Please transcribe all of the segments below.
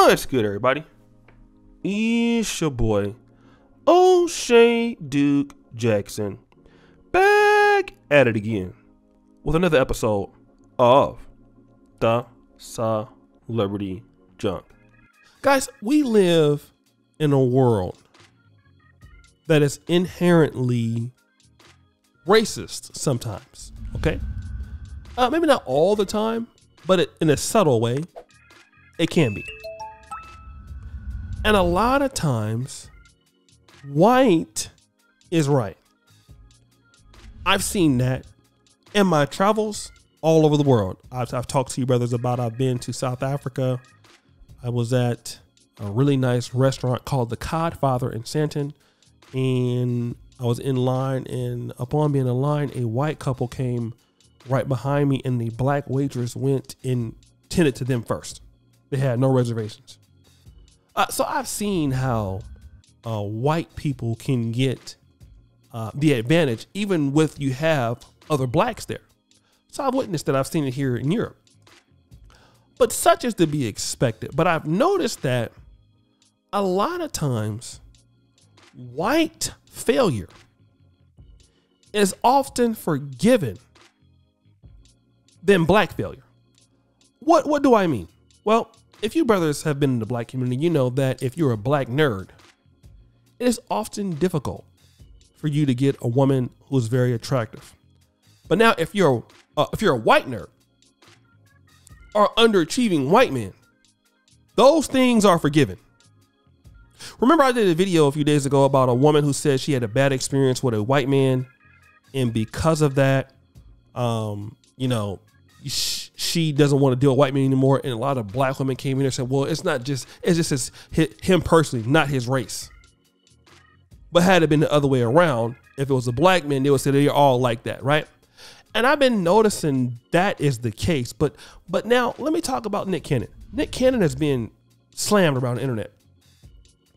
What's good, everybody? It's your boy, O'Shea Duke Jackson, back at it again with another episode of the Celebrity Junk. Guys, we live in a world that is inherently racist sometimes, okay? Maybe not all the time, but in a subtle way, it can be. And a lot of times, white is right. I've seen that in my travels all over the world. I've talked to you brothers about, I've been to South Africa. I was at a really nice restaurant called the Codfather in Sandton. And I was in line, and upon being in line, a white couple came right behind me, and the black waitress went and tended to them first. They had no reservations. So I've seen how white people can get the advantage, even with you have other blacks there. So I've witnessed that. I've seen it here in Europe. But such is to be expected. But I've noticed that a lot of times, white failure is often forgiven than black failure. What do I mean? Well, if you brothers have been in the black community, you know that if you're a black nerd, it is often difficult for you to get a woman who is very attractive. But now if you're a white nerd or underachieving white man, those things are forgiven. Remember, I did a video a few days ago about a woman who said she had a bad experience with a white man, and because of that, she doesn't want to deal with white men anymore. And a lot of black women came in and said, well, it's just him personally, not his race. But had it been the other way around, if it was a black man, they would say they're all like that, right? And I've been noticing that is the case. But now let me talk about Nick Cannon. Nick Cannon has been slammed around the internet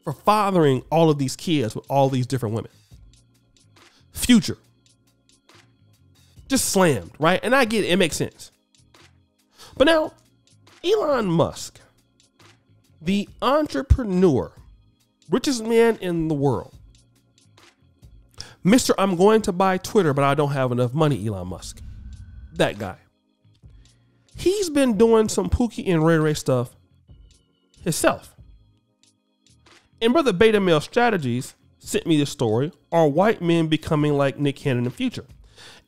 for fathering all of these kids with all these different women. Future. Just slammed, right? And I get it. It makes sense. But now, Elon Musk, the entrepreneur, richest man in the world, Mr. I'm going to buy Twitter, but I don't have enough money, Elon Musk. That guy. He's been doing some POOKIE and Ray Ray stuff himself. And Brother Beta Male Strategies sent me this story. Are white men becoming like Nick Cannon in the future?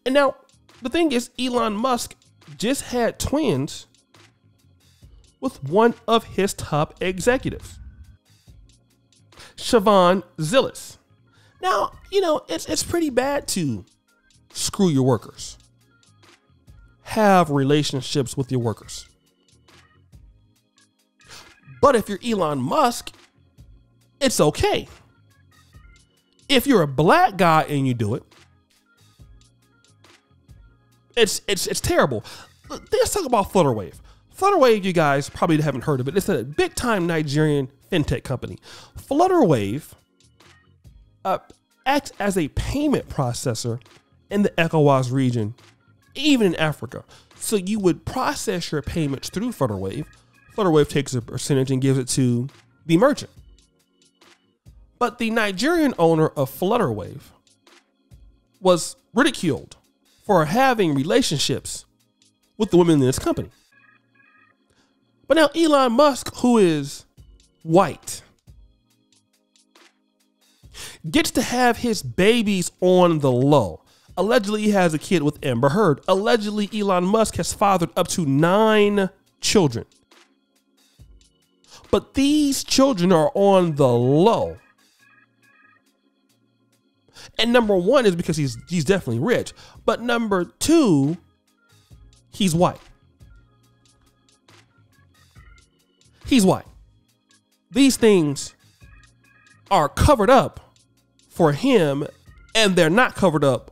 And now, the thing is, Elon Musk just had twins with one of his top executives, Siobhan Zillis. Now, it's pretty bad to screw your workers. Have relationships with your workers. But if you're Elon Musk, it's okay. If you're a black guy and you do it, it's terrible. Let's talk about Flutterwave. Flutterwave, you guys probably haven't heard of it. It's a big time Nigerian fintech company. Flutterwave acts as a payment processor in the ECOWAS region, even in Africa. So you would process your payments through Flutterwave. Flutterwave takes a percentage and gives it to the merchant. But the Nigerian owner of Flutterwave was ridiculed for having relationships with the women in this company. But now Elon Musk, who is white, gets to have his babies on the low. Allegedly, he has a kid with Amber Heard. Allegedly, Elon Musk has fathered up to 9 children. But these children are on the low. And number one is because he's definitely rich. But number two, he's white. He's white. These things are covered up for him, and they're not covered up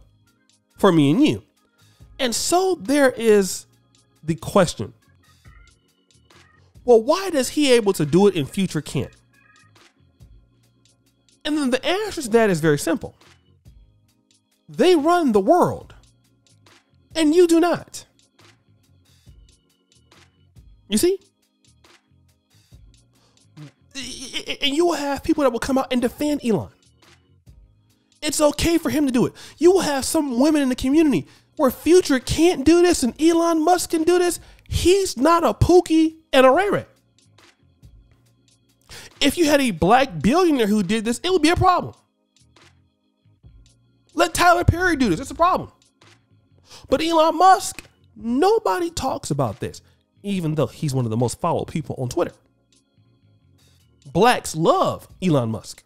for me and you. And so there is the question. Well, why does he able to do it and Future can't? And then the answer to that is very simple. They run the world, and you do not. You see? And you will have people that will come out and defend Elon. It's okay for him to do it. You will have some women in the community where Future can't do this and Elon Musk can do this. He's not a Pookie and a Ray Ray. If you had a black billionaire who did this, it would be a problem. Let Tyler Perry do this. It's a problem. But Elon Musk, nobody talks about this, even though he's one of the most followed people on Twitter. Blacks love Elon Musk.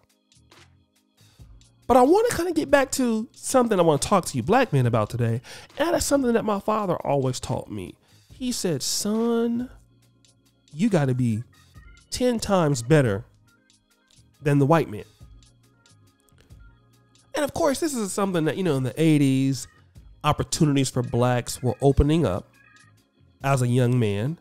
But I want to kind of get back to something I want to talk to you black men about today. And that's something that my father always taught me. He said, son, you got to be 10 times better than the white man. And of course, this is something that, in the 80s, opportunities for blacks were opening up as a young man.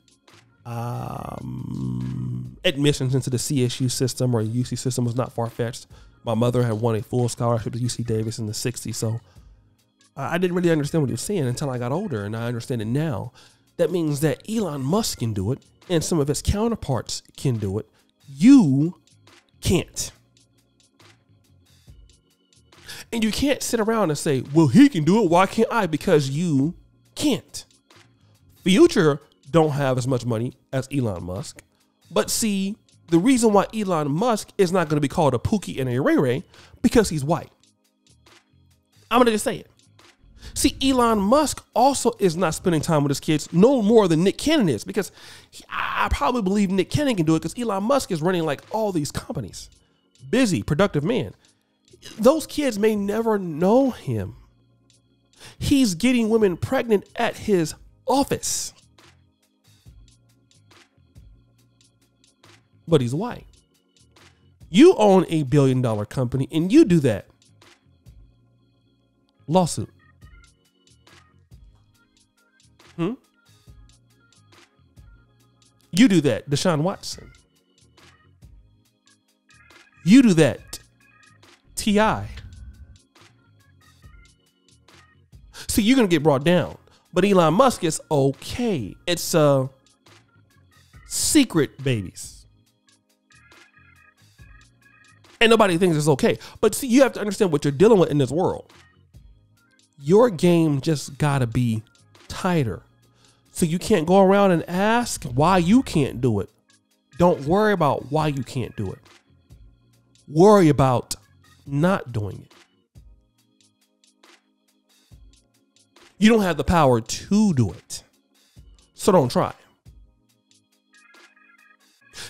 Admissions into the CSU system or UC system was not far-fetched. My mother had won a full scholarship to UC Davis in the 60s. So I didn't really understand what he was saying until I got older, and I understand it now. That means that Elon Musk can do it, and some of his counterparts can do it. You can't. And you can't sit around and say, well, he can do it. Why can't I? Because you can't. Future don't have as much money as Elon Musk. But see, the reason why Elon Musk is not going to be called a Pookie and a Ray Ray, because he's white. I'm going to just say it. See, Elon Musk also is not spending time with his kids no more than Nick Cannon is, because I probably believe Nick Cannon can do it because Elon Musk is running like all these companies. Busy, productive man. Those kids may never know him. He's getting women pregnant at his office. But he's white. You own a $1 billion company and you do that. Lawsuit. You do that, Deshaun Watson. You do that, T.I. See, you're going to get brought down. But Elon Musk is okay. It's secret babies. And nobody thinks it's okay. But see, you have to understand what you're dealing with in this world. Your game just got to be tighter. So you can't go around and ask why you can't do it. Don't worry about why you can't do it. Worry about not doing it. You don't have the power to do it. So don't try.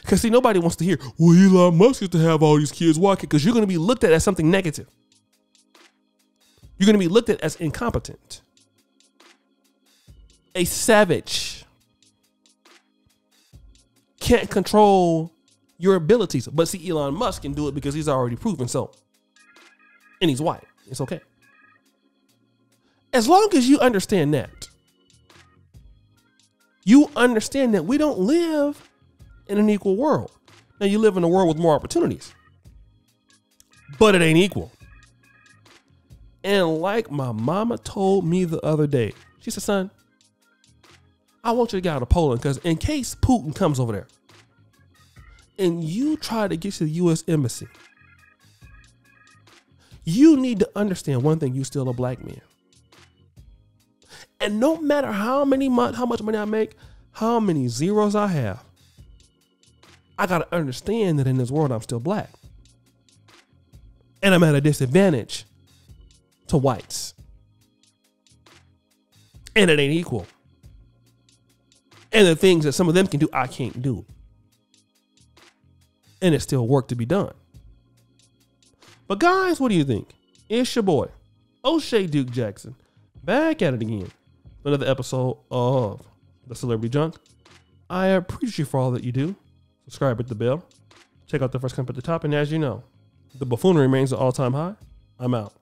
Because see, nobody wants to hear, well, Elon Musk used to have all these kids. Why? Because you're going to be looked at as something negative. You're going to be looked at as incompetent. A savage. Can't control your abilities. But see, Elon Musk can do it because he's already proven so. And he's white. It's okay. As long as you understand that. You understand that we don't live in an equal world. Now you live in a world with more opportunities. But it ain't equal. And like my mama told me the other day, she said, son, I want you to get out of Poland because in case Putin comes over there and you try to get to the U.S. embassy, you need to understand one thing, you're still a black man. And no matter how much money I make, how many zeros I have, I got to understand that in this world, I'm still black. And I'm at a disadvantage to whites. And it ain't equal. And the things that some of them can do, I can't do. And it's still work to be done. But guys, what do you think? It's your boy, O'Shea Duke Jackson, back at it again. Another episode of The Celebrity Junk. I appreciate you for all that you do. Subscribe, hit the bell. Check out the first comment at the top. And as you know, the buffoonery remains at all-time high. I'm out.